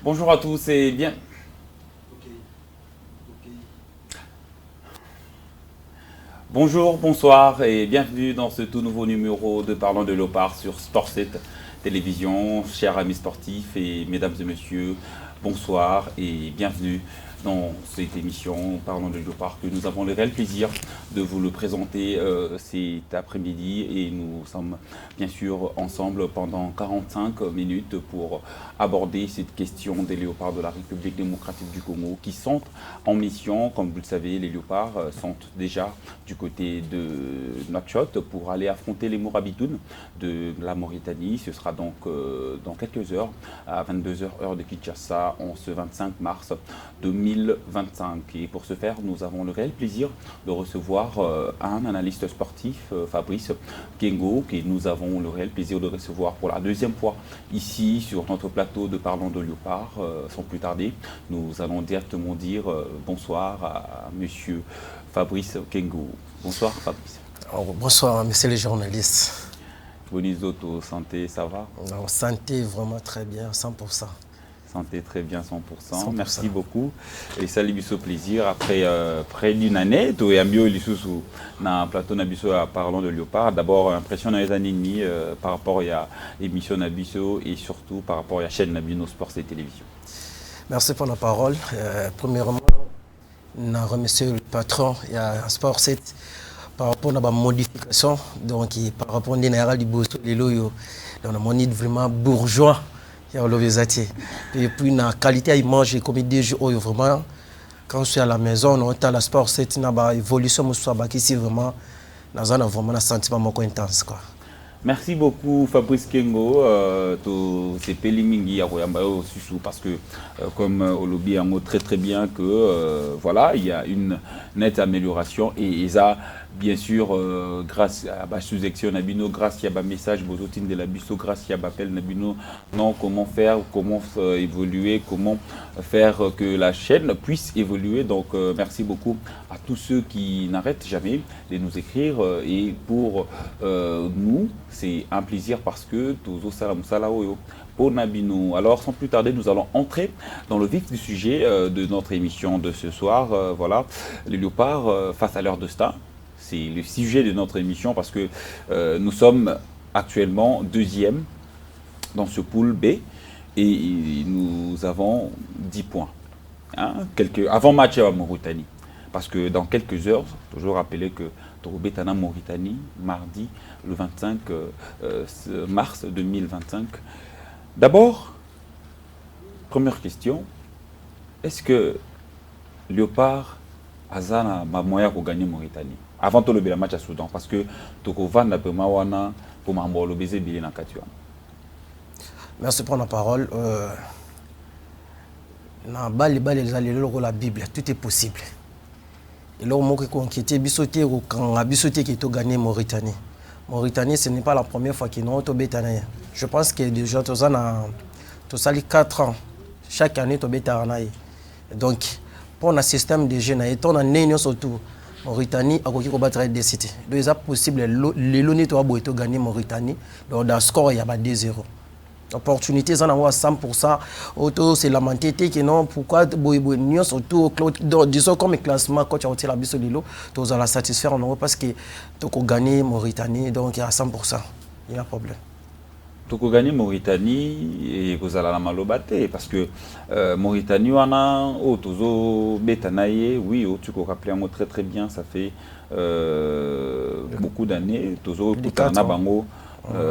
Bonjour à tous et bien. Bonjour, bonsoir et bienvenue dans ce tout nouveau numéro de Parlons de Léopard sur Sport 7 Télévision. Chers amis sportifs et mesdames et messieurs, bonsoir et bienvenue dans cette émission Parlons de Léopard que nous avons le réel plaisir de vous le présenter cet après-midi et nous sommes bien sûr ensemble pendant 45 minutes pour aborder cette question des léopards de la République démocratique du Congo qui sont en mission. Comme vous le savez, les léopards sont déjà du côté de Nouakchott pour aller affronter les Morabitounes de la Mauritanie. Ce sera donc dans quelques heures, à 22h heure de Kinshasa, en ce 25 mars 2025. Et pour ce faire, nous avons le réel plaisir de recevoir un analyste sportif, Fabrice Kengo, que nous avons le réel plaisir de recevoir pour la deuxième fois ici sur notre plateau de Parlons de Léopard. Sans plus tarder, nous allons directement dire bonsoir à monsieur Fabrice Kengo. Bonsoir Fabrice. Bonsoir monsieur les journalistes. Bonizoto, santé, ça va? Non, santé vraiment très bien, 100%. Santé très bien, 100%. Merci beaucoup. Et ça lui fait plaisir. Après près d'une année, tu es mieux sur le plateau Nabiso à Parlons de Léopard. D'abord, impression dans les années et demie par rapport à l'émission Nabiso et surtout par rapport à la chaîne Nabino Sports et Télévision. Merci pour la parole. Premièrement, je remercie le patron et à Sport 7 par rapport à la modification. Donc, par rapport à l'énéral du Bosso, on a monité vraiment bourgeois. Et puis, la qualité à manger comme des jeux, vraiment, quand je suis à la maison, on est à la Sport 7, on a une évolution, ici vraiment, on a vraiment un sentiment intense. Merci beaucoup Fabrice Kengo. C'est Pelimingi parce que comme Olobi a mot très bien que voilà, il y a une nette amélioration et ça bien sûr grâce à la sous-section Nabino, grâce à un message bozotine de la biso, grâce à un appel Nabino, non comment faire, comment évoluer, comment faire que la chaîne puisse évoluer. Donc merci beaucoup à tous ceux qui n'arrêtent jamais de nous écrire et pour nous c'est un plaisir parce que Tozo Salam Salaoyo pour Nabino. Alors sans plus tarder, nous allons entrer dans le vif du sujet de notre émission de ce soir. Voilà, les léopards face à leur destin. C'est le sujet de notre émission parce que nous sommes actuellement deuxième dans ce pool B et nous avons 10 points. Hein, avant match à Mauritanie. Parce que dans quelques heures, toujours rappeler que Torobetana Mauritanie, mardi le 25 mars 2025. D'abord, première question, est-ce que Léopard Azana a moyen pour gagner Mauritanie avant tout le match à Soudan? Parce que Tokovan n'a pas mawana pour m'embaucher le baiser billet dans Katuan. Merci pour la parole. Dans la Bible, tout est possible. Et là, on a inquiété, bisoté ou quand a bisoté qui a gagné Mauritanie. Mauritanie, ce n'est pas la première fois qu'ils ont été. Je pense que déjà, tous les 4 ans, chaque année, ils ont. Donc, pour un système de jeunes, on a une surtout. Mauritanie a battre des cités. Donc, c'est possible, les Loni ont gagné Mauritanie. Donc, dans le score, il y a 2-0. Opportunité, ça en a 100%. Auto, c'est la mentalité qui non. Pourquoi Boy surtout disons comme classement, quand tu as la bise de l'eau, tu vas la satisfaire en Europe parce que tu as gagné Mauritanie, donc il y a 100%. Il y a un problème. Tu as gagné Mauritanie et vous allez la malobater parce que Mauritanie, on a Tozo Betanaye, oui, tu peux rappeler un mot très bien, ça fait beaucoup d'années. Tozo Betana Bango.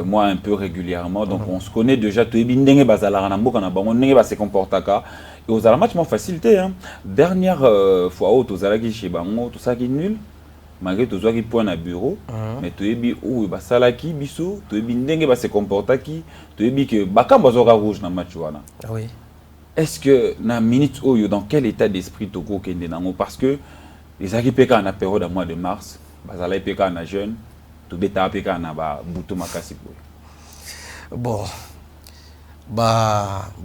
Moi un peu régulièrement, donc on se connaît déjà. Tu es bien ndenge bazala na mboka na bango ndenge ba se comporta ka et aux ala match m'ont facilité hein. Dernière fois où tu zala ki chez bango tout ça qui nul malgré tout ça qui point à bureau mais tu es bien ou basala ki biso tu es bien ndenge ba se comporta ki tu es bien que bakamba zoka rouge na match wana. Oui. Est-ce que na minute oyo dans quel état d'esprit toko kende nango parce que les équipes en période de mois de mars bazala ipeka na jeune. Bon,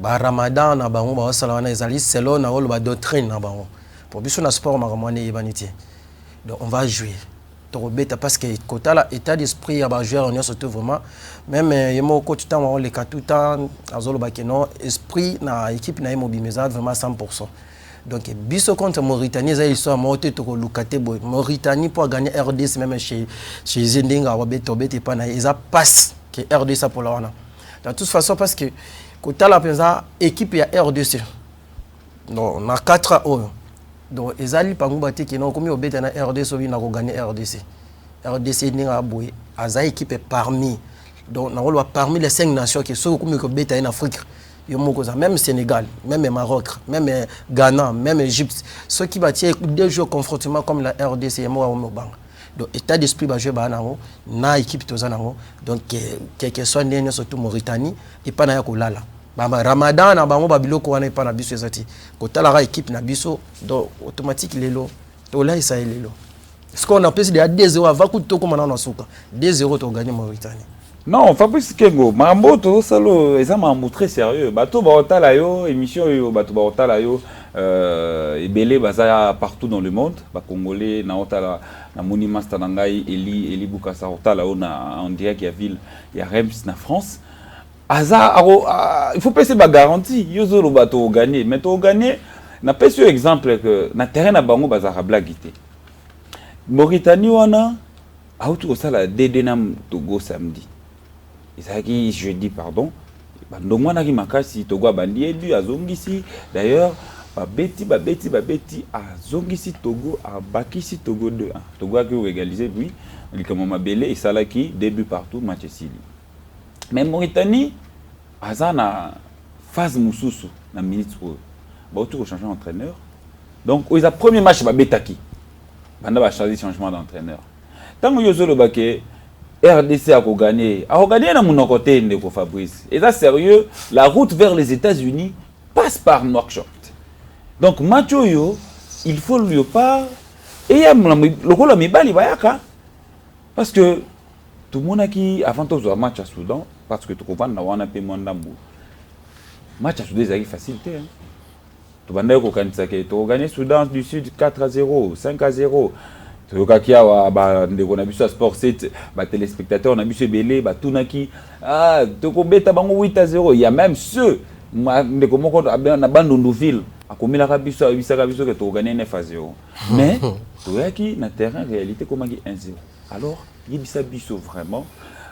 Ramadan na bango ba sala wana ezali selon na doctrine na bango. Pour biso na sport makamane yebaniti. Donc on va jouer. torobeta parce que kotala état d'esprit ya ba joueur on surtout vraiment même yemo coach temps les cas tout temps azolo bakeno esprit na équipe na imobimeza vraiment 100%. Donc biso contre Mauritanie ça histoire moté to lukate boy Mauritanie pour gagner RDC même chez Zendenga wabeto bete pa na ils a passe que RDC pour la wana. De toute façon parce que kotala penza équipe ya RDC non na 4 ans. Donc ezali pangu bate ki non comme obeta na RDC obi na ko gagner RDC. RDC ni nga boy aza équipe parmi donc na rôle parmi les 5 nations qui sont comme obeta en Afrique. Même Sénégal, même Maroc, même Ghana, même Égypte, ceux qui battent des jeux confrontement comme la RDC, donc état d'esprit va jouer na équipe tozanango donc quel que soit né surtout Mauritanie et pas na yakolala. Ramadan na bango babiloko wana pas na biso ezati. Kotala ra équipe na biso donc automatique lelo. To là ça lelo. Ce qu'on appelle c'est 2-0 avant coup to comme na suka. 2-0 to gagner Mauritanie. Non, Fabrice Kengo, Mambo, tout ça, c'est un très sérieux. Bateau Baotala yo, émission yo, Bateau Baotala yo, et Belé Baza partout dans le monde. Ba Congolais, na Otala, na Monument Stanangai, Eli Bukasa Otala, on dirait qu'il y a ville, il y a Reims, na France. Il faut passer la garantie. Yo zo le bateau gagné, mais to gagné. Na pas sur exemple que na terrain na bango Baza blaguité. Mauritanie wana, a autour ça la Dédénam Togo samedi. Isaki jeudi pardon donc moi naki makasi Togo bandi élu azongisi d'ailleurs babeti azongisi Togo abakisi Togo 2-1 Togo a égalisé puis il comme mabele et salaki début partout match sili mais Mauritanie azana phase mususu na minute ba autour changer d'entraîneur donc ils a premier match babetaki banda ba changer changement d'entraîneur tant que yozo le baké RDC a gagné. A gagné dans mon côté, Ndeko Fabrice. Et ça, sérieux, la route vers les États-Unis passe par Nouakchott. Donc, Mathieu, il faut lui pas. Et il y a le rôle de Mibali Bayaka. Parce que tout le monde qui, avant de jouer match à Soudan, parce que tu comprends, on a payé moins d'ambou. Match à Soudan, c'est facilité. Tu vas gagner Soudan du Sud 4-0, 5-0. Tokakia ba ndeko na biso sport 7 ba téléspectateurs na biso belé ba tunaki tokobeta bango 8-0 il y a même ceux ndeko moko na bandunduville akomila ka biso bisaka biso que to gagner 9-0 mais toyaki na terrain réalité comme 1-0 alors yebisa biso vraiment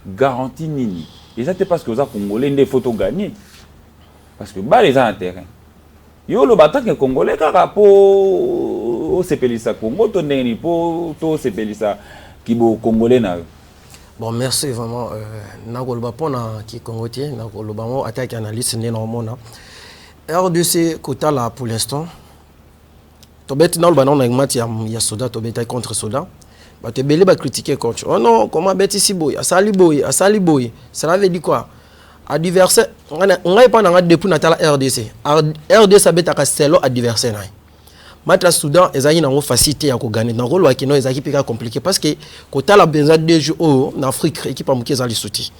garantie nini et ça c'est parce que aux congolais des photos gagner parce que ba les en terrain yo le batak congolais kaka po sepelisa Congo to ndeni po to sepelisa kibo congolais na. Bon merci vraiment nakoloba pona ki congolais nakoloba mo attaque analyste né normona RDC kotala pour l'instant to bet na le banon na match ya soda to bet contre soda ba te belé ba critiquer coach oh non comment bet ici boy asali boy ça veut dire quoi adversaire on a pas na depuis natala RDC bet ka selo adversaire na match à Soudan ezaki nango facilité à gagner dans rôle wakino ezaki pika compliqué parce que kotala benza deux jeux en Afrique équipe amuki ezali souti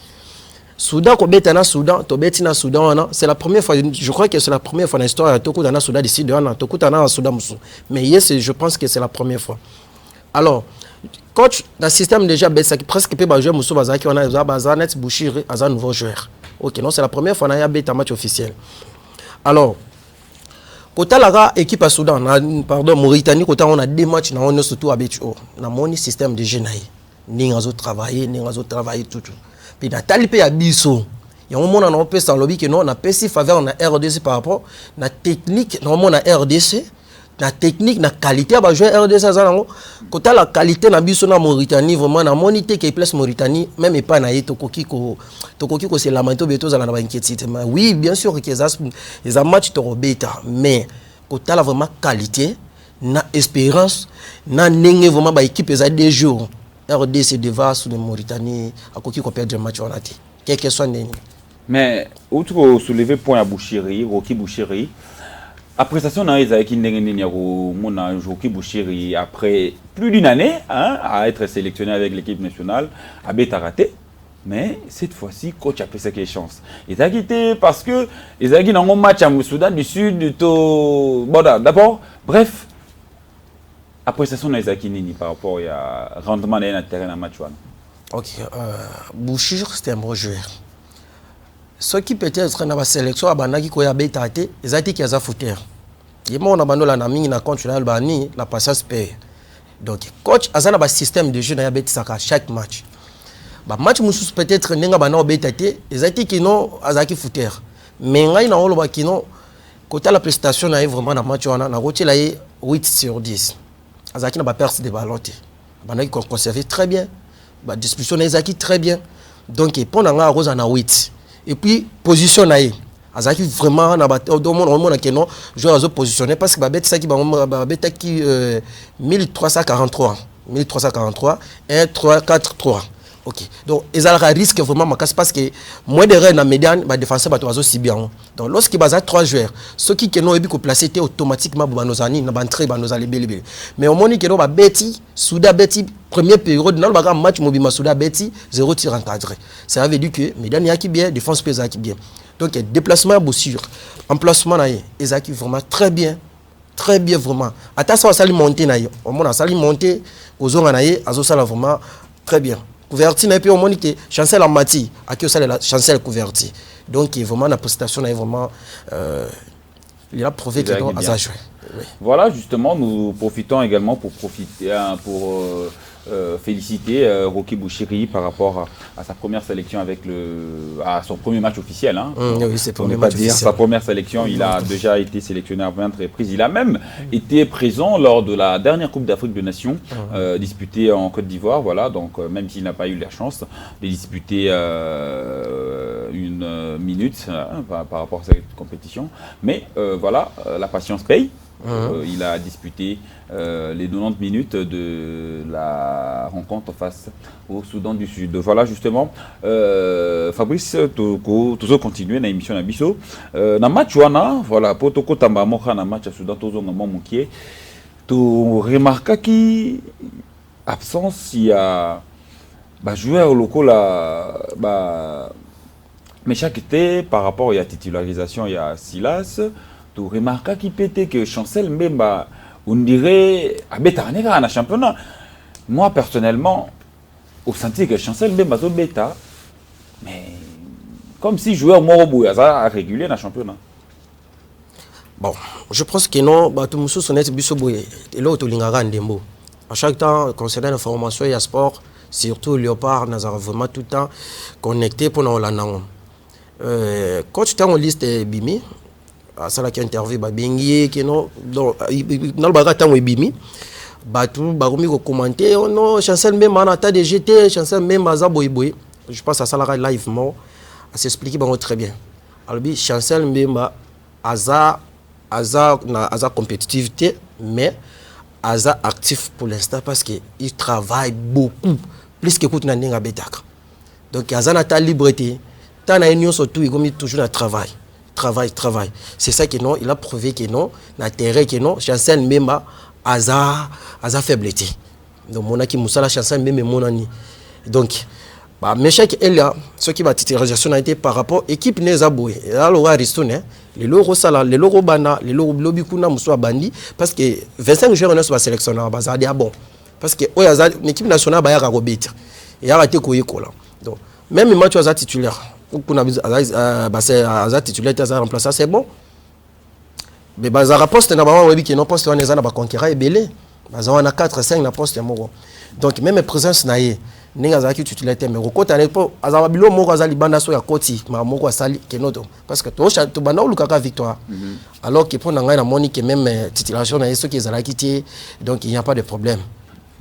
Soudan ko betana Soudan to betina Soudan c'est la première fois je crois que c'est la première fois dans l'histoire to kutana Soudan d'ici de to kutana Soudan musu mais yes je pense que c'est la première fois alors coach dans le système déjà besaki presque peut ba jouer musu bazaki on a bazanet Bouchir as un nouveau joueur OK non c'est la première fois na ya beta match officiel alors Kotalaga équipe à Soudan, pardon, Mauritanie, on a deux matchs, on a surtout habitué. On a mon système de jeu. Ni on travailler tout. Puis dans talipé à biso. Il y a un moment on peut sans lobby que non, on a pessi faveur na RDC par rapport na technique, normalement na RDC, na technique, na qualité à jouer RDC ça nango. Kota la qualité na biso na Mauritanie vraiment na monité qui place Mauritanie même et pas na tokoki ko c'est lamento beto za na ba inquiétude. Oui, bien sûr que les matchs to beta mais kota la vraiment qualité na espérance na nenge vraiment ba équipe za des jours RDC devant sous de Mauritanie a koki ko perdre match on a dit. Quel que soit nenge. Mais outre soulever point à Bouchiri, Rocky Bouchiri après ça, on a Bouchiri après plus d'une année à être sélectionné avec l'équipe nationale, à Bétaraté. Mais cette fois-ci, coach a fait sa chance. Il a quitté parce que ils ont un match au Soudan du Sud. Bon, d'abord, bref, appréciation na ezaki nini par rapport ya rendement na terrain na match wana? Ok, Bouchir c'était un bon joueur. Ce qui peut-être dans la sélection a bandaki ko ya betate ezati ki aza footer. Yemo na bando la na mingi na compte na bani la patience paye. Donc coach azana ba système de jeu na ya betisaka chaque match. Ba match mususu peut-être nenga bana betate ezati ki non azaki footer. Mais ngai na oloba ki non côté la prestation na vraiment na match wana na roté la 8 sur 10. Azaki na ba perte de ballon te. Bandaki ko conserver très bien. Ba distribution na ezaki très bien. Donc pendant nga rose na 8. Et puis position na ye azaki vraiment na ba do monde que non joueur azo positionné parce que ba bet ça qui ba bet qui 1343 1 3 4 3. OK. Donc ils ont risque vraiment makas parce que moins de rênes na médiane ba défenseur ba to azo si bien. Donc lorsqu'il basa 3 joueurs ceux qui que non ebi ko placer automatiquement ba nozani na ba entrer ba nozali belé. Mais au moment que non ba beti souda beti première période dans le match Mobima Souda Betty 0 tir encadré. Ça veut dire que Médan y a qui bien, défense pesa qui bien. Donc déplacement à Boussure, emplacement naïe, Ezaki vraiment très bien vraiment. Attention à sali monter naïe, au moins à sali monter aux zones naïe, à sala vraiment très bien. Couverti naïe puis au moins que chancel en mati, à qui ça la chancel couverti. Donc vraiment la prestation naïe vraiment il a prouvé qu'il a joué. Oui. Voilà, justement, nous profitons également pour féliciter Rocky Bouchiri par rapport à sa première sélection à son premier match officiel. Hein. Oui, c'est pour ne pas dire sa première sélection, il a déjà été sélectionné à 20 reprises. Il a même été présent lors de la dernière Coupe d'Afrique des Nations disputée en Côte d'Ivoire. Voilà, donc même s'il n'a pas eu la chance de disputer une minute par rapport à cette compétition, mais voilà, la patience paye. Il a disputé les 90 minutes de la rencontre face au Soudan du Sud. Voilà justement, Fabrice, tu continuer dans l'émission Nabiso. Dans le match, voilà, pour tu tamba moka dans match à Soudan, tu remarques qu'il absence, il y a joueur local là, mais chaque été par rapport à la titularisation, il y a Silas. Tu remarques qu'il pétait que Chancel même on dirait à championnat. Moi personnellement, au senti que Chancel même bêta, mais comme si joueur Morobo a régulier dans le championnat. Bon, je pense que non, tout le monde est bisoboye et là tu lingara ndembo. À chaque temps concernant l'information et le sport, surtout Léopard nous avons vraiment tout le temps connecté pour nous la nango. Coach tu as une liste bimi. Ça là qui interview bengi que non dans le bagage tant bimi batu baromi ko commenter oh non Chancel même en atta de GT Chancel même aza boy je pense à ça là livement à s'expliquer très bien alors Chancel même aza compétitivité mais aza actif pour l'instant parce que il travaille beaucoup plus que tout n'inga betaka donc aza na ta liberté tant na union surtout il comme toujours na travail. C'est ça que non, il a prouvé que non, la terre que non, Chancel même aza faiblité. Donc mon aki musala Chancel même mon ani. Donc mais chaque elle a ce qui va titularisation a été par rapport équipe Nezaboué. Là l'aura ristone, les loro sala, les loro bana, les loro lobby kuna muswa bandi parce que 25 joueurs ne sont pas sélectionnés à bazadi à bon. Parce que l'équipe nationale ba ya robit. Et a été koyeko là. Donc même match aza titulaire. Aza titulaire aza remplaçant c'est bon mais bazara poste na ba webi ki non poste wana na ba conquérant ebelé baza wana 4 5 na poste moko donc même présence na ye ninga za ki titulaire mais rokota na po aza bilo moko aza libanda so ya koti ma moko asali kenoto parce que to bana ulukaka victoire alors que pour nanga na moni que même titulation na yeso ki ezala kiti donc il n'y a pas de problème.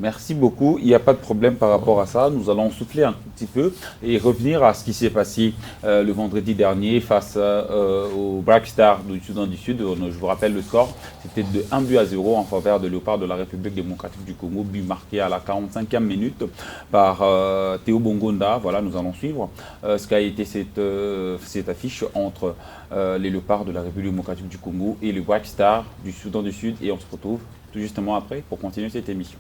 Merci beaucoup. Il n'y a pas de problème par rapport à ça. Nous allons souffler un petit peu et revenir à ce qui s'est passé le vendredi dernier face au Black Star du Soudan du Sud. Je vous rappelle le score, c'était de 1-0 en faveur de Léopard de la République démocratique du Congo, but marqué à la 45e minute par Théo Bongonda. Voilà, nous allons suivre ce qu'a été cette affiche entre les Léopards de la République démocratique du Congo et le Black Star du Soudan du Sud. Et on se retrouve tout justement après pour continuer cette émission.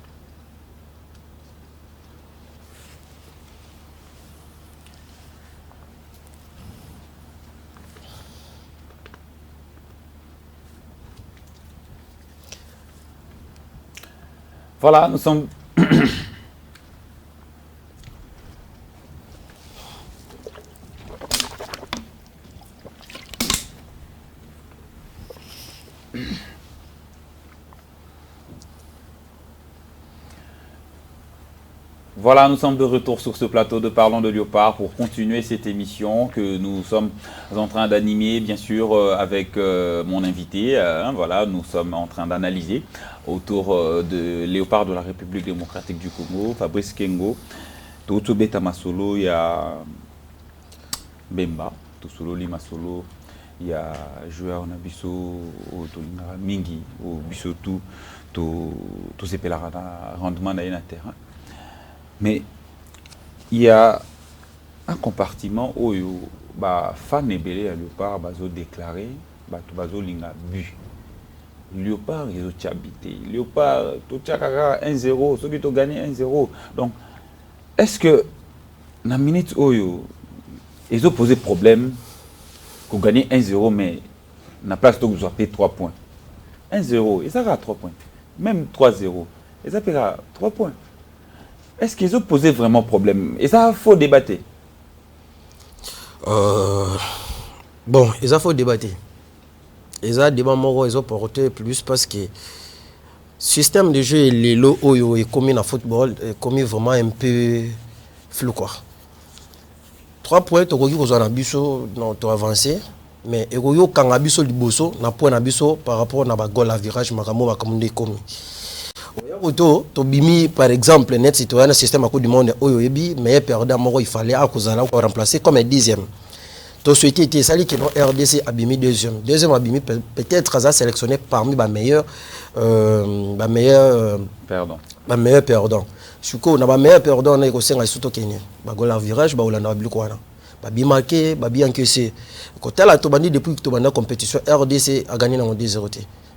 Voilà, nous sommes... Voilà, nous sommes de retour sur ce plateau de Parlons de Léopard pour continuer cette émission que nous sommes en train d'animer, bien sûr, avec mon invité. Voilà, nous sommes en train d'analyser autour de Léopard de la République démocratique du Congo, Fabrice Kengo, Totobeta Masolo, il y a Bemba, Tosolo Limasolo, il y a joueur Nabiso, Mingi, Biso tout ces rendement dans la terre. Mais il y a un compartiment où les fans et les Léopard ont déclaré qu'ils linga but. Léopard, ils ont habité. Léopard, tu as 1-0, ceux qui ont gagné 1-0. Donc, est-ce que dans la minute où ils ont posé problème pour gagner 1-0, mais dans la place où ils ont payé 3 points 1-0, ils ont 3 points. Même 3-0, ils ont payé 3 points. Est-ce qu'ils ont posé vraiment problème? Et ça, il faut débattre. Bon, il faut débattre. Ils ont débat ils ont porté plus parce que le système de jeu les lots est commis dans le football est commis vraiment un peu flou quoi. 3 points, tu as avancé, mais tu as avancé na point par rapport à goal à virage makambo commis. Par exemple, net citoyen système à coup du monde meilleur perdant il fallait remplacer comme un 10e. Tu souhaitais ça que RDC a bimi deuxième. Deuxième a bimi peut-être sélectionné parmi les meilleurs perdants. Meilleur perdant. Suko na meilleur perdant na ko senga surtout Kenya. Ba goal à virage ba olanda ba kwana. Ba bi marqué, ba bi encaissé. Côté là to bandi depuis que to banda compétition RDC a gagné dans 2-0.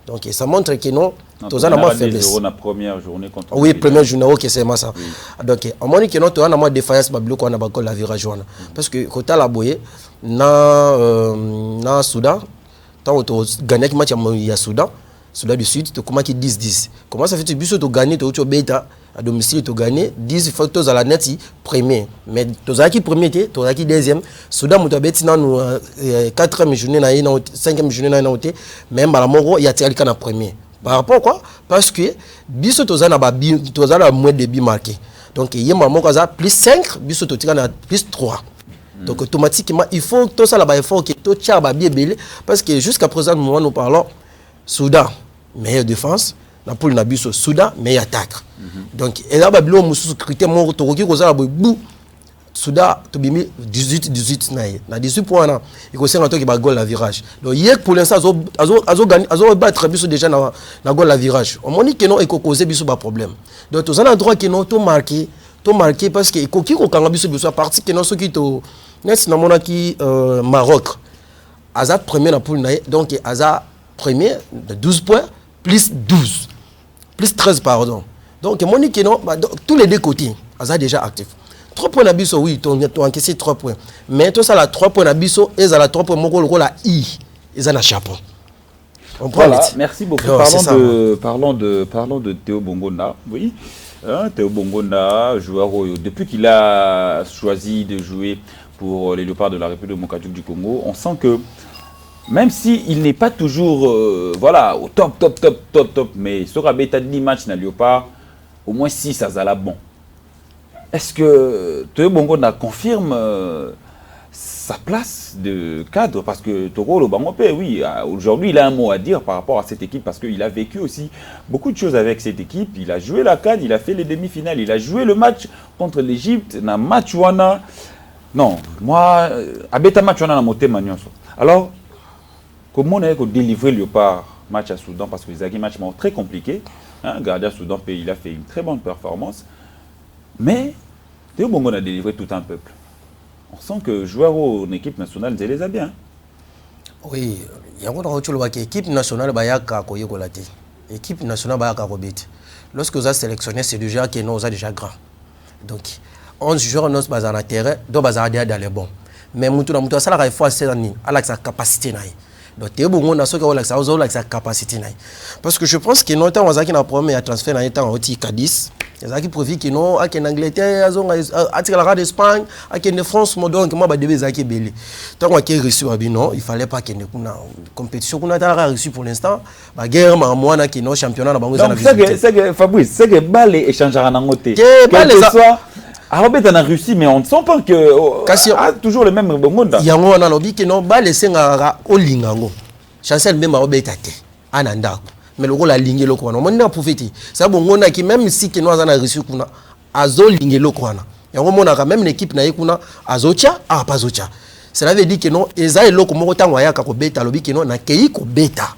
Donc ça montre que non, tous en a faiblesse. La première journée contre. Oui, première journée, ok, c'est ça. Donc on montre que non, tous en a défaillance, bablo qu'on a bakol la virage jaune. Parce que côté la boye, na Soudan, tant que tu gagnes le match à Soudan du Sud, tu commences qui 10-10. Comment ça fait que tu gagnes, tu bêta à domicile, tu gagnes 10 facteurs à la net premier. Mais tu as qui premier, tu as qui deuxième. Soudan, tu as bêti dans 4e journée, 5e journée, même à la mort, il y a tiré le premier. Par rapport à quoi? Parce que biso tu as la moins de buts marqués. Donc il y a plus 5, biso tu as plus 3. Donc automatiquement, il faut que tout ça là-bas, il faut que tout ça bien belé. Parce que jusqu'à présent, nous parlons Soudan, meilleure défense. Napoli na biso Soudan, meilleure attaque. Donc, et là, Babylon, nous critère mon Toroki, Soudan, tu as mis 18 na 18 points. Il faut que tu aies goal à virage. Donc, hier, pour l'instant, ils ont battu déjà dans goal à virage. On m'a dit que non, il faut causer un problème. Donc, tu as un droit que non, tu marqué parce que il faut que tu aies parti que non, ceux qui sont dans Maroc. Aza premier na poule donc Aza premier de 12 points plus 12 plus 13 pardon. Donc mon dit que non tous les deux côtés Aza déjà actif. 3 points na biso oui, tu as encaissé 3 points. Mais tout ça la 3 points na biso et ça la 3 points mon rôle la i. Ils en a chapeau. Voilà, merci beaucoup. Parlons de Théo Bongonda. Oui. Théo Bongonda, joueur depuis qu'il a choisi de jouer pour les Léopards de la République démocratique du Congo, on sent que même s'il n'est pas toujours voilà, au top, mais sur un bêta de 10 matchs dans Léopard, au moins 6 ça a bon. Est-ce que Théo Bongonda confirme sa place de cadre? Parce que Toro Lobangopé, oui, aujourd'hui il a un mot à dire par rapport à cette équipe parce qu'il a vécu aussi beaucoup de choses avec cette équipe. Il a joué la CAN, il a fait les demi-finales, il a joué le match contre l'Égypte, dans match wana. Non, moi, à bêta match wana na moté manioso. Alors, comment on a délivré le match à Soudan parce que les a un match très compliqué. Gardien Soudan, il a fait une très bonne performance. Mais Théo Bongonda a délivré tout un peuple. On sent que joueur en équipe nationale, c'est les a bien. Oui, il y a une équipe nationale, l'équipe nationale, lorsque vous avez sélectionné, c'est déjà que nous avons déjà grand. Donc, 11 joueurs dans le terrain, donc vous avez dans les bons. Mais il faut sa capacité. donc Théo Bongo na soki olaxa sa capacité na. Parce que je pense que non temps wazaki na problème ya transfert na temps oti Cadiz. Ezaki profit que non a en Angleterre azonga atikala d'Espagne a en France mo donc moi ba debe zaki belé. Tant qu'on a reçu non, il fallait pas qu'il ne kuna compétition kuna ta reçu pour l'instant ba guerre ma moi na qui non championnat na bango za na visite. C'est que Fabrice, c'est que balle échangera na ngoté. Quel que soit Arobet en Russie, mais on ne sent pas que a toujours le même monde. Il y a un an lobby qui non balle senga o lingango. Chancel même Arobet tate ananda. Mais le rôle a ligné le quoi. On a profité. Ça bon on a qui même si que nous en a reçu kuna azo ligné le quoi. Et on a même une équipe na kuna azocha ah pas zocha. Cela veut dire que non eza eloko moko tango ya ka ko beta lobby que non na kei ko beta.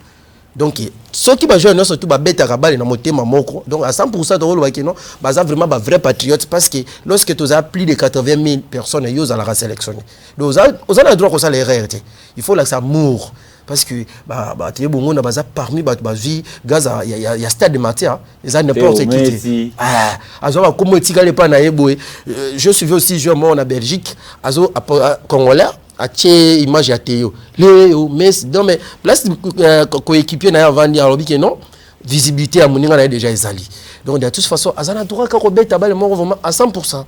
Donc ceux qui va jouer non surtout ba beta ka balle na motema moko. Donc à 100% de rôle que non baza vraiment ba vrai patriote parce que lorsque tu as plus de 80 000 personnes yo za la sélectionner. Donc on a le droit que ça l'erreur. Il faut là ça mourre. Parce que Théo Bongo na baza parmi vie Gaza il y a stade de matière ils ont n'importe qui azo comme etikale pa na yeboé je suivais aussi joueur moi en Belgique azo congolais a tie image ya Théo Léo Messi donc mais place coéquipier na avant dire lobi que non visibilité à moninga na déjà ezali donc de toute façon azana droit ka ko beta balle mo vraiment à 100%.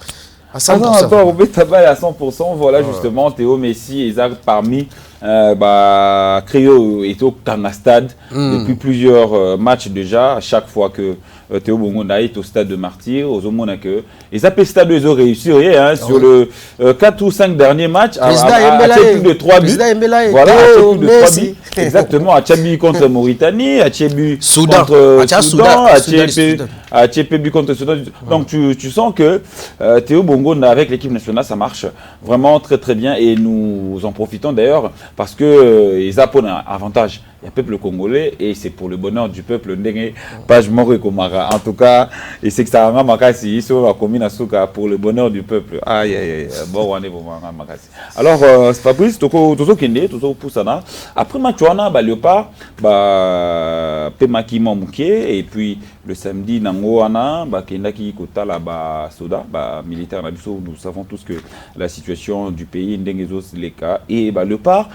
À 100%, voilà justement Théo Messi Isaac parmi Créo est au Stade depuis plusieurs matchs déjà. À chaque fois que Théo Bongo est au stade de Martyr, aux Omona que ils appellent stade ils ont réussi sur le 4 ou 5 derniers matchs à plus de 3 buts. Voilà, plus de 3 buts. Exactement, à Tchabi contre Mauritanie, à Tchabi contre Soudan, à Tchabi contre Soudan. Donc tu sens que Théo Bongo avec l'équipe nationale ça marche vraiment très très bien et nous en profitons d'ailleurs parce que ils ont un avantage. Il y a le peuple congolais et c'est pour le bonheur du peuple. En tout cas, et c'est que ça a makasi sur la commune à Souka pour le bonheur du peuple. Aïe aïe aïe. Bon, on est bon makasi. Alors Fabrice, toko kende, toko poussana. Après match on a Léopard, Pemaki Mamouké et puis le samedi Nangoana, Kendaki Kota là Soda, militaire Nabiso. Nous savons tous que la situation du pays Ndengezos les cas et Léopard,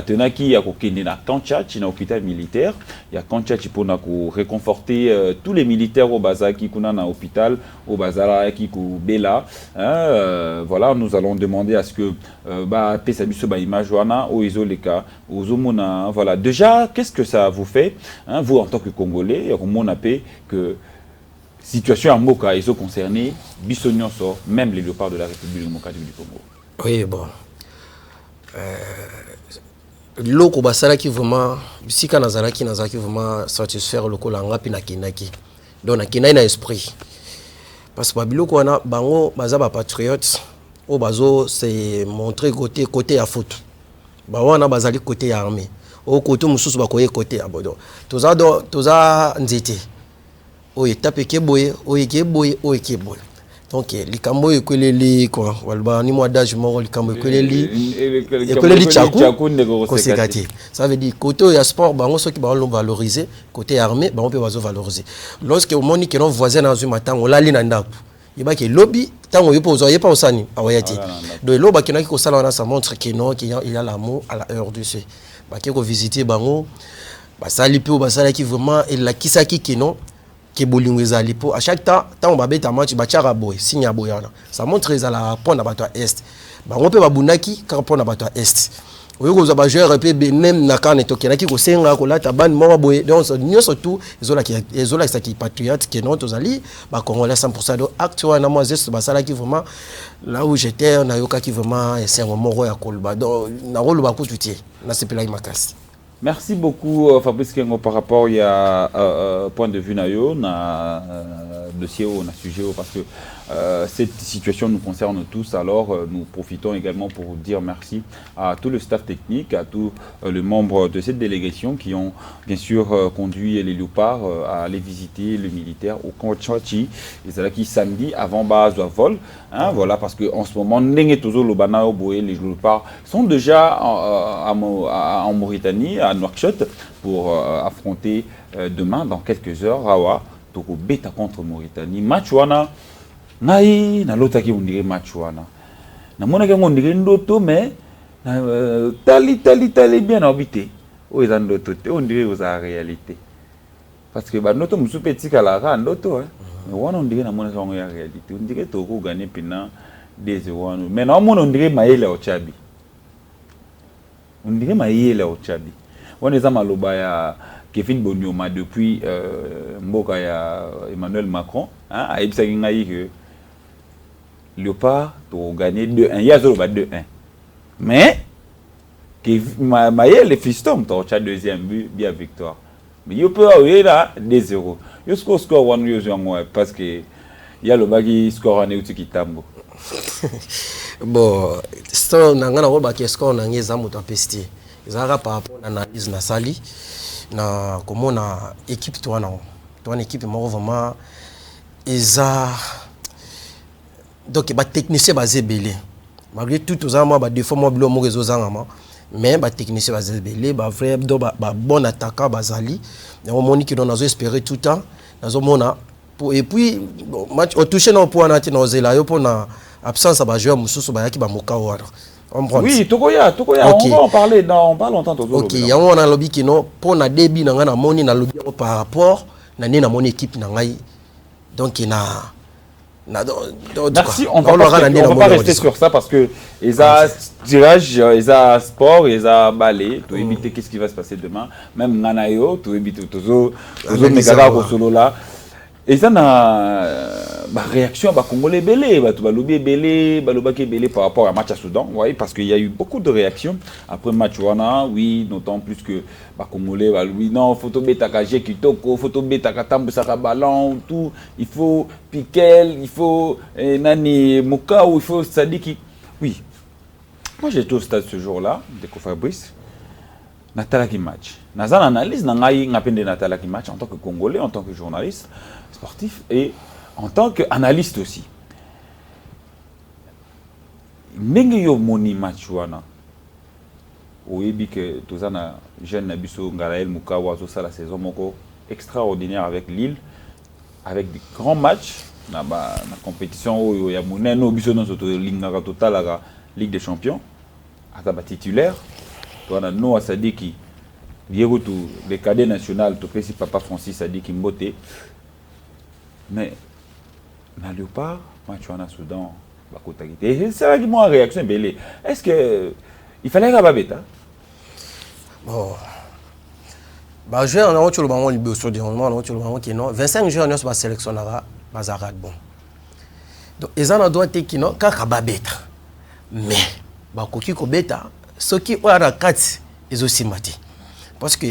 Tenaki Akokende na Kancha, China hôpital militaire. Il y a Kancha pour réconforter tous les militaires au Baza qui kuna na hôpital, au Bazara qui ku Bela. Voilà, nous allons demander à ce que Pesabiso image wana au Izoleka, aux Omona. Voilà, déjà, qu'est-ce que ça vous fait, vous en tant que Congolais, on a que situation à Moka, ils sont concernés, Bissonion sort, même les léopards de la République démocratique du Congo. Oui, bon. Loko basala qui vraiment bisika nazalaki vraiment satisfaire loko langa pina kinaki donc na kinai na esprit parce que babiloko wana bango baza ba patriotes o bazo c'est montrer côté à foot ba wana bazali côté ya armée au côté mususu bakoye côté ya bodo toza nzete o etape ke boye o ekeboye o ekeboye. Donc likambo ekweleli quoi walba ni moi d'âge moko likambo ekweleli chaku kosekati ça veut dire côté ya sport bango soki ba lo valoriser côté armée bango pe bazo valoriser lorsque au moni que nos voisins na zuma tango lali na ndaku yeba ke lobby tango yepa osani awayati donc loba kinaki ko sala na ça montre que non qu'il y a l'amour à la heure de ce ba ke ko visiter bango ba sali pe ba sala ki vraiment et la kisaki que non que bolingo ezali po à chaque temps on va beta match ba tchara boy signe boyana ça montre ezala pont na bato est ba on peut ba bunaki ka pont na bato est oyo ko za ba joueur pe même na kan to kenaki ko senga ko lata ban mo boy donc nyo surtout ezola qui patriote que non tozali ba congolais 100% do actuellement na moi zeste ba sala qui vraiment là où j'étais na yoka qui vraiment c'est un moment ya kolba donc na rolo ba ko tutie na sepela makasi. Merci beaucoup Fabrice Kengo par rapport à point de vue nayo na dossier na sujet parce que cette situation nous concerne tous alors nous profitons également pour dire merci à tout le staff technique, à tous les membres de cette délégation qui ont bien sûr conduit les léopards à aller visiter le militaire au Kanchachi et c'est là qui samedi avant base à vol voilà parce que en ce moment les léopards sont déjà en Mauritanie à Nouakchott pour affronter demain dans quelques heures Rawa Toko Beta contre Mauritanie match wana ngai na lota ki on dirait match wana na mona ki on dirait ndoto mais tali bien habité ils ont d'autres, on dirait aux la réalité. Parce que notre monsieur petit calara, d'autres, mais on dirait dans la réalité. On dirait que tu as gagné pendant 2-0. Mais non, on dirait Maïla au Tchabi. On dirait Maïla au Tchabi. On est à Malobaya. Kevin Bonyoma depuis Mboka ya Emmanuel Macron a ebisaki ngai que Léopard to gagner 2-1 il y a 2-1 mais que Maël le fiston to cha deuxième but bien victoire mais yo peut avoir là 2-0 yo score one yo parce que il y a le bagi score en euti kitambo bon score nanga na ba ke score nanga za moto apesti ezaka par rapport à l'analyse na sali na comment na équipe toi une équipe moko vraiment eza donc ba technicien basé belé malgré tout aux moi ba défaut moi bilo mo ezozanga mais ba technicien basé belé ba vrai do ba bon attaquant bazali on moni qui doit espérer tout temps nazo mona et puis match au toucher non pour na zela yo pour na absence ba joueur mususu ba yaki ba moka wala. Oui, Tokoya, okay. On va en parler dans pas longtemps. Ok, il y a un lobby qui non pour na débit na ngana moni na lobby par rapport na mon équipe na ngai donc il na merci, on va pas rester sur ça parce que ils a tirage, ils a sport, ils a ballet, pour éviter qu'est-ce qui va se passer demain. Même Nanayo, pour éviter tozo megaga solo là. Et ça na réaction bah congolais belé bah tout lobby belé balobaki belé par rapport à match à Soudan oui parce qu'il y a eu beaucoup de réactions après match wana oui d'autant plus que bah congolais bah oui non photo beta kaje kitoko photo beta katambu saka ballon tout il faut Piquel il faut nani Moka ou il faut Sadiki oui moi j'étais au stade ce jour-là de Fabrice natalaki match nazan analyse na ngai ngapende natalaki match en tant que congolais en tant que journaliste sportif et en tant qu'analyste aussi. Ndenge yo moni match wana. Oyebi que tozana jeune Nabiso Ngarael Mukawa zo la saison moko extraordinaire avec Lille avec des grands matchs na compétition oyo ya moneno biso no soto lingaka total la Ligue des Champions ataba titulaire tona no Sadiki Diego tout les cadets national to pesi papa Francis Sadiki Mbote mais na Léopard match en Soudan bakota kité c'est là qui moi réaction belé est-ce que il fallait rababeta bon bah jouer en autre le moment liboso de moment autre le moment qui non 25 joueurs ne sont pas sélectionnés bazarad bon donc ils en doit être qui non ka rababeta mais bakoki ko beta ce qui au la 4 ils aussi maté parce que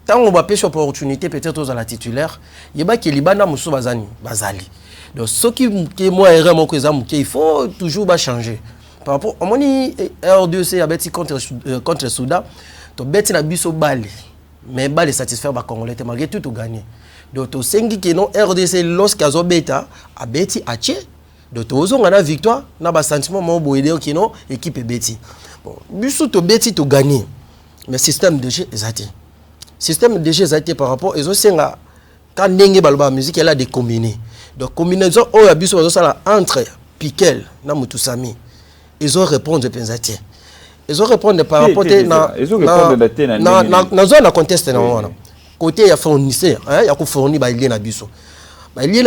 tant on va pêcher opportunité peut-être aux à la titulaire yeba ki libana musu bazani bazali donc ce qui moi vraiment que il faut toujours changer par rapport au moni R2C abeti contre le Soudan to beti na biso bali mais bali satisfaire ba congolais malgré tout gagner donc to sengi que non RDC lorsqu'azo beta abeti ache donc to ozonga na victoire na ba sentiment mo boyede que non équipe beti bon biso to beti to gagner mais système de jeu exact système de jeu exact par rapport aux senga quand ndenge baloba musique elle a des combinés donc combinaison o ya biso ça entre Piquel na Mutusami ils ont répondre pensati ils ont répondre par rapport na zone conteste na wana côté ya fournisseur hein ya ko fournir ba lié na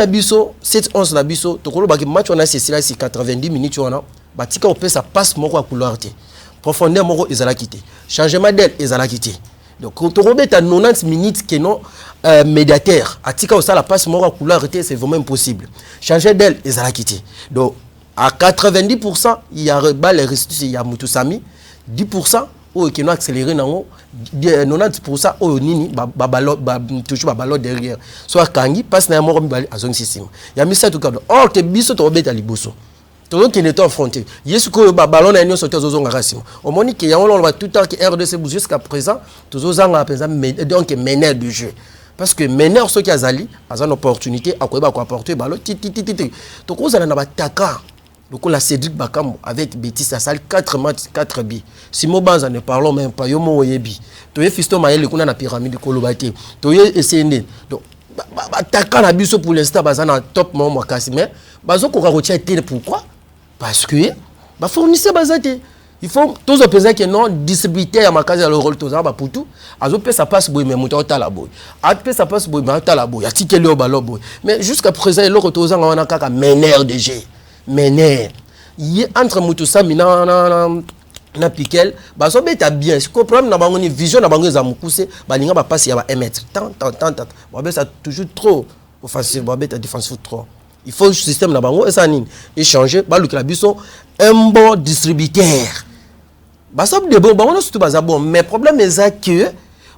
biso 7-11 na biso to kolo ba match on a c'est 90 minutes on a batika opé ça passe moko à couloir té profondeur moko ezala quitté changement d'aile ezala quitté donc quand on remet à 90 minutes que non médiateur atika ça la passe moko à couloir té c'est vraiment impossible changer d'aile ezala quitté donc à 90% il y a balle restitution il y a Mutusami 10% ou qui nous accéléré nango 90% au nini toujours ballon derrière soit kangi passe na moko mibali azong système ya misa tout cas or que biso to beta liboso to qui n'est affronté yesu ko ballon na nyo soto zozonga rasimo au moni que ya on va tout temps que RDC jusqu'à présent tozozanga penza donc meneur du jeu parce que meneur ceux qui azali azan opportunité akoyeba ko apporter ballon to ko zala na bataka. Donc la Cédric Bakambo avec Betis ça sale 4 matchs 4 buts. Si mo banza ne parlons même pas yo mo yebi. To ye Fiston Mayele kuna na pyramide kolobate. To ye SND. Donc attaquant na biso pour l'instant bazana top mo makasi mais bazo ko rotia télé pourquoi? Parce que ba fournisseur bazate Il faut tous opposer que non distributeur à ma case le rôle tous ça pour tout. Azo peut ça passe boy mais monter au la boy. A peut ça passe boy mais au la boy. A tike le ballon boy. Mais jusqu'à présent le retour ça on a kaka mener de jeu. Mener. Y entre mutusa mina na piquel ba so beta bien. Ce problème na bango ni vision na bango za mukuse ba linga ba passe ya ba 1 mètre. Tant. Ba ça toujours trop offensif ba beta défensif trop. Il faut le système na bango et ça ni échanger ba lu que la biso un bon distributeur. Basa de bon on a surtout basa bon mais problème est que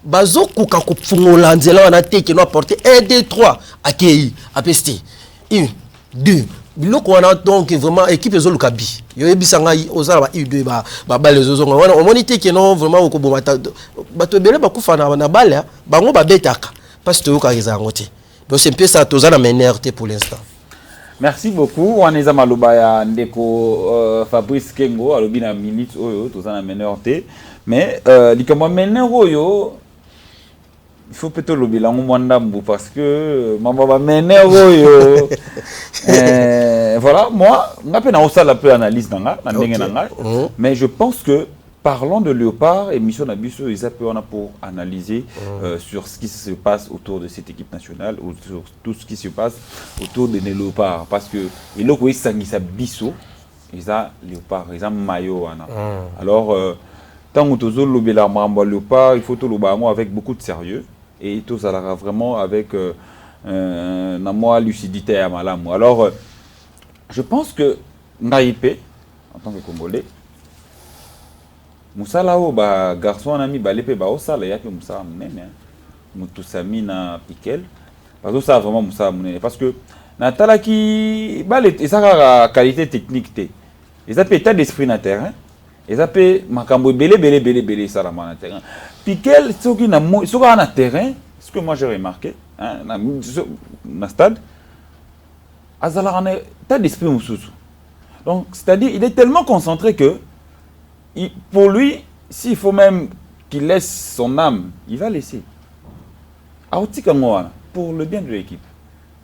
bazo kuka ko fungolanzela on a té qui nous apporter 1 2 3 accueilli apesti 1 2 biloko on a donc vraiment équipe zo lukabi yo ebisanga ozala ba U2 ba les ozonga on monité que non vraiment ko bomata bato belé ba kufa na balle bango ba betaka parce que yoka ezango té donc c'est un peu ça tozana menerté pour l'instant. Merci beaucoup. Waneza maloba ya ndeko Fabrice Kengo alobi na minute oyo tozana menerté mais likamwa menero oyo il faut peut-être lobela ngomandambu parce que mama ba menero oyo voilà moi ngape na osala peu analyse nanga na ndenge nanga mais je pense que parlons de Léopard et Mission Nabiso, ils appellent pour analyser sur ce qui se passe autour de cette équipe nationale ou sur tout ce qui se passe autour de Léopard. Parce que ils ont Bisso, ils ont Léopard, ils ont Mayo. Alors, tant que tu as le Léopard, il faut tout le avec beaucoup de sérieux et tout ça vraiment avec une lucidité à Malamou. Alors, je pense que Naïpé, en tant que Congolais, Moussala o ba garçon ami ba lepe ba osala ya ke Moussa munene mutusami na piquel parce que ça vraiment Moussa munene parce que na talaki ba le ezaka qualité technique té ezapé état d'esprit na terrain ezapé makambo belé ça la na terrain piquel soki na soka na terrain ce que moi j'ai remarqué hein na stade azala na état d'esprit mususu donc c'est-à-dire il est tellement concentré que pour lui, s'il faut même qu'il laisse son âme, il va laisser. Pour le bien de l'équipe.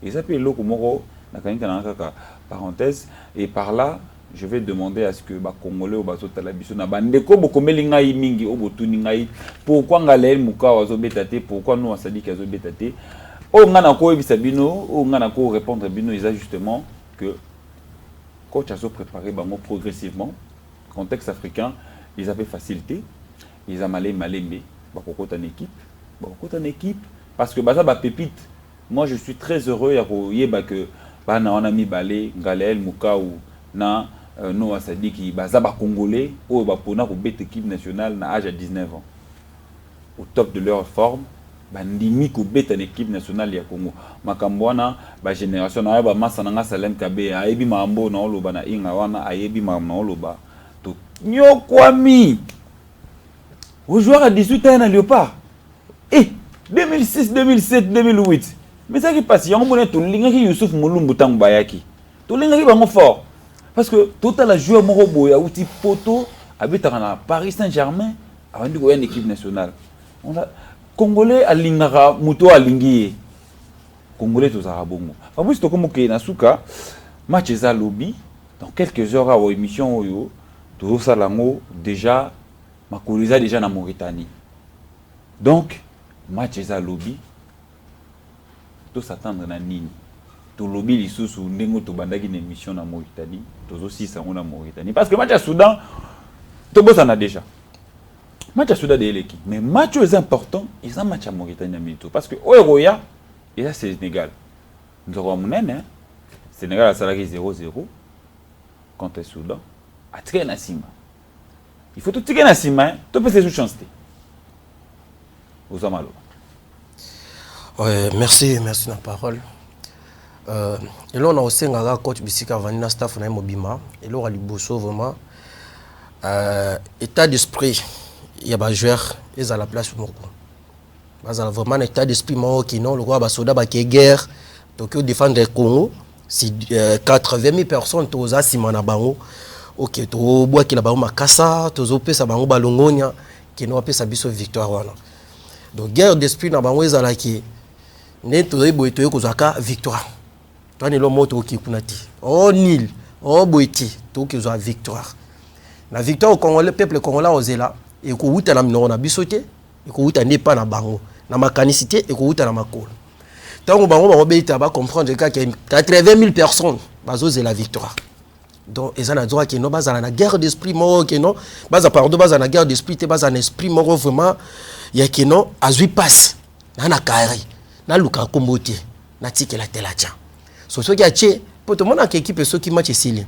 Et ça peut être parenthèse. Et par là, je vais demander à ce que les Congolais ou les Congolais pourquoi Ngalael Mouka wazo betate, pourquoi nous Asadi kazo betate. Oh ngana ko ebisabino, oh ngana ko répondre bino justement que coach a préparé bango progressivement. Contexte africain, ils avaient facilité, ils ont malé malémé, en équipe, parce que baza ba pépite. Moi je suis très heureux que on a mis Balé, Ngalael Mouka ou na Noah Sadiki, baza ba congolais ou ba pona ko bête équipe nationale na âge à 19 ans. Au top de leur forme, bandimi ko bête en équipe nationale ya Congo. Makambwana ba génération na ba masananga Salem Kabe, ayebi mambo na oloba na inga wana ayebi mambo na oloba. Nyokwami au joueur à 18 ans à Léopard et 2006 2007 2008 mais ça qui passe yango mona to linga ki Youssouf Mulumbu tangu bayaki to linga ki bango fort parce que total la joueur moko boya outi poto habitaka na Paris Saint-Germain avant de jouer en équipe nationale on a congolais a lingara muto a lingi congolais to za bongo abus to comme ke na suka match za lobby dans quelques heures à émission oyo tout ça déjà makolisa déjà na Mauritanie donc match za lobby tout s'attendre na nini to lobby lisusu ndengo to bandaki na émission na Mauritanie to aussi ça na Mauritanie parce que match à Soudan to bossa na déjà match à Soudan de l'équipe mais match est important ils ont match à Mauritanie na mito parce que Oeroya et là c'est Sénégal nous avons monene Sénégal a salarié 0-0 contre le Soudan. À tirer na sima. Il faut tout tirer na sima, tu peux se chance. Aux amalo. Ouais, merci la parole. Et là on a aussi un coach Bissika Vanina staff na Mobima et là on a liboso vraiment état d'esprit il y a des joueurs ils à la place moko. Bazala vraiment un état d'esprit moko qui non le roi ba soda ba guerre donc défendre le Congo si 80 000 personnes aux asima na bango. Ok, to bois qui la bango makasa, to zo pesa bango balongonya qui no pesa biso victoire wana. Donc guerre d'esprit na bango ezala ki ne to boy to kozaka victoire. To ni lo moto ki kunati. Oh nil, oh boiti to ki zo victoire. La victoire au Congolais, peuple congolais osé là, et qu'on outa na minoro na bisoté, et qu'on outa n'est pas na bango, na makanicité et qu'on outa na makolo. Tant que bango bango béita va comprendre qu'il y a 80 000 personnes, bazo la victoire. Donc ils ont droit que non bas na guerre d'esprit moro que non, bas pardon bas na guerre d'esprit te bas en esprit moro vraiment, il y a que non azui passe, na carré, na luka komboté, na tike la telacha. So ce qui a tché, pour tout le monde a équipe ceux qui match ici.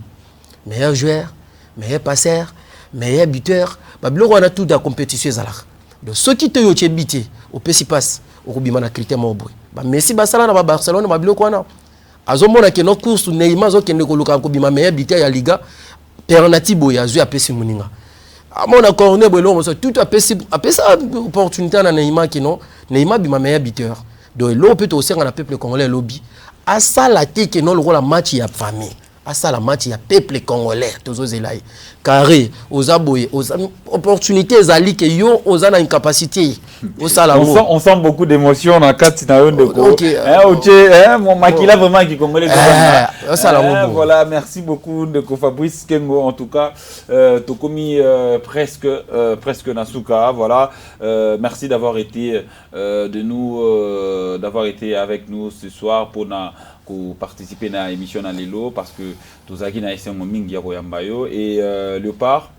Meilleur joueur, meilleur passeur, meilleur buteur, babilo on a tout dans la compétition donc ceux qui te yo bité au petit passe au rubima na critère moboy ba Messi basala na Barcelone babilo ko na azomona ke no course Neymar zo kende ko luka ko bima meilleur buteur ya liga Pernati boya zu apesi muninga amona corner boy lo tout apesi opportunité na Neymar ki non Neymar bima meilleur buteur donc lo peut aussi na peuple congolais lobby à ça la té que non le rôle match ya famille. À ça la match, il y a peuple congolais, tous aux élaïs. Carré, aux aboyés, aux opportunités, aux que yo, aux ana une capacité. On sent beaucoup d'émotions dans le cadre de mon maquilla vraiment qui congolais. Voilà, merci beaucoup de Fabrice Kengo. En tout cas, Tokomi presque Nasuka. Voilà, merci d'avoir été d'avoir été avec nous ce soir pour participer à l'émission à l'élo parce que tous les gens sont mingi yambayo et Léopard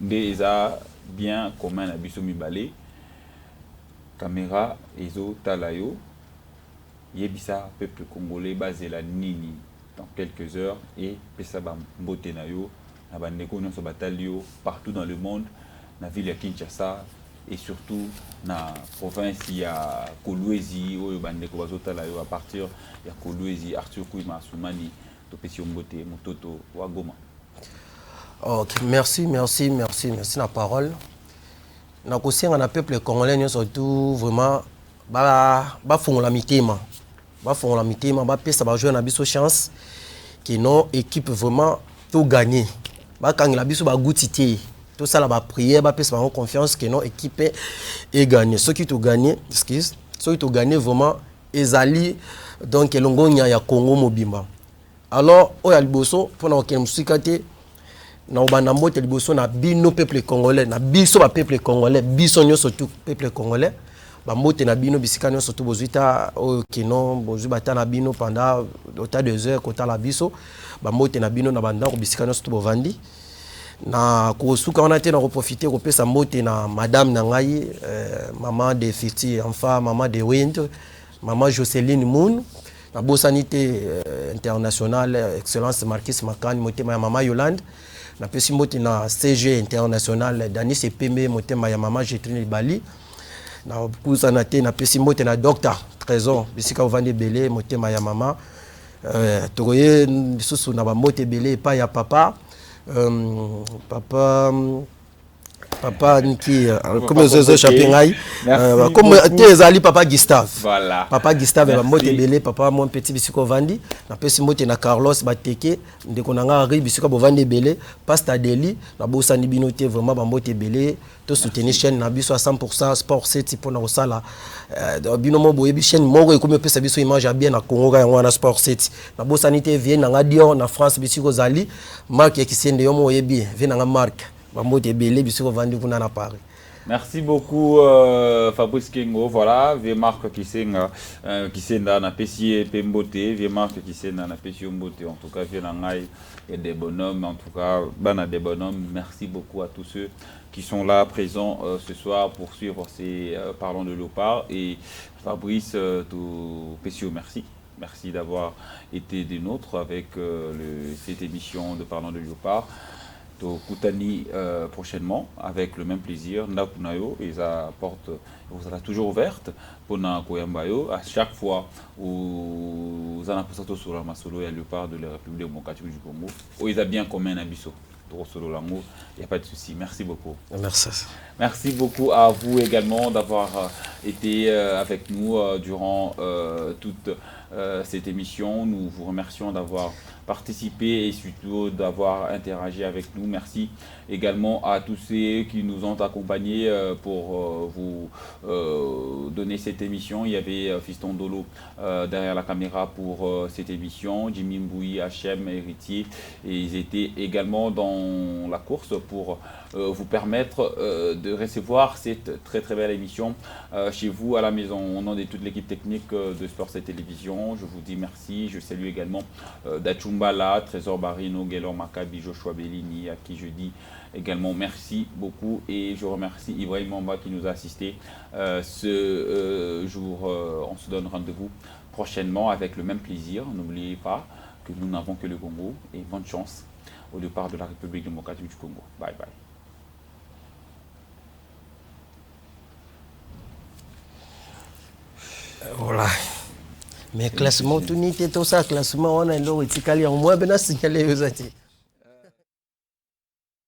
déjà bien commun à bisomi balé caméra ezo talayo yebisa peuple congolais basé la nini dans quelques heures et pesa ba mbote na yo na bandeko nyonso batalio partout dans le monde na ville ya Kinshasa et surtout na province il y a Kolwezi oyo bandeko bazotala yo à partir ya Kolwezi Arthur Kouima Soumani topesi mbote mototo wa Goma. OK, merci la parole. Na kosenga na peuple congolais surtout vraiment ba fongola mitema. Ba fongola mitema ba pesa ba jouer na biso chance que non équipe vraiment tout gagner. Ba kangela biso ba goutité. Tout ça là va prier, va faire confiance que nos équipes est gagné. Ceux qui ont gagné, ceux qui ont gagné vraiment, ils allaient donc l'ongonia ya Congo mobimba. Alors, au yalboso pour na okem sikate na obanambo telboso na bino peuple congolais, na biso ba peuple congolais, biso nyo surtout peuple congolais. Ba mbote na bino bisika nyo surtout bozuita o keno bozu bata na bino pendant autant de heures kota la biso. Ba mbote na bino na banda ko bisika nyo surtout bovandi. Na kosuka on a été na profiter ko pesa mbote na madame nangai maman de Fiti enfin maman de Wind maman Jocelyne Moon na bosanité internationale excellence Marquis Makani motema ya maman Yolande na pesi mbote na CG international Dani Sepembe motema ya maman Jetrine Bali na kusana te na pesi mbote na docteur Trésor bisika ovande belé motema ya maman tokoye susu na ba mbote belé pa ya papa papa Niki comme je chapingai comme tezali papa Gustave voilà papa Gustave va mote belé papa mon petit bisiko vandi na pesi mote na Carlos Bateke ndeko nanga ri bisiko bovandi belé pasta deli na bosani binoté vraiment ba mote belé to soutenir chaîne na biso à 100% sport 7 pour na osala binomo boyebi chaîne moko ekomi pesa biso image bien na Congo ga ngwana sport 7 na bosani te vient na Dion na France bisiko zali marque qui sende yomo yebi vient na marque. Merci beaucoup Fabrice Kengo. Voilà, vieux marque qui s'est dans la PC Pembote, vieux marque qui s'est dans la PC Mbote. En tout cas, vieux nangai et des bonhommes. En tout cas, bana des bonhommes. Merci beaucoup à tous ceux qui sont là présents ce soir pour suivre ces parlons de Léopard et Fabrice tout PCO. Merci. Merci d'avoir été des nôtres avec cette émission de Parlons de Léopard. Koutani prochainement avec le même plaisir. Nakunayo, et sa porte vous sera toujours ouverte pour Nakoyambayo. À chaque fois où vous en avez sur la Masolo et le part de la République démocratique du Congo, où ils ont bien commun Abisso. Il n'y a pas de souci. Merci beaucoup. Merci. Merci beaucoup à vous également d'avoir été avec nous durant toute cette émission. Nous vous remercions d'avoir participé et surtout d'avoir interagi avec nous. Merci également à tous ceux qui nous ont accompagnés pour vous donner cette émission. Il y avait Fiston Dolo derrière la caméra pour cette émission, Jimmy Mboui, HM, Héritier, et ils étaient également dans la course pour vous permettre de recevoir cette très très belle émission chez vous à la maison. Au nom de toute l'équipe technique de Sport 7 Télévision, je vous dis merci. Je salue également Dachumbala, Trésor Barino, Gelor Maccabi, Joshua Bellini, à qui je dis également merci beaucoup, et je remercie Ibrahim Mamba qui nous a assisté ce jour. On se donne rendez-vous prochainement avec le même plaisir. N'oubliez pas que nous n'avons que le Congo, et bonne chance au départ de la République démocratique du Congo. Bye bye. Voilà. Mais classement, tout n'y était tout ça, classement, on a l'eau et Tikali en moins, ben, signalé aux Antilles.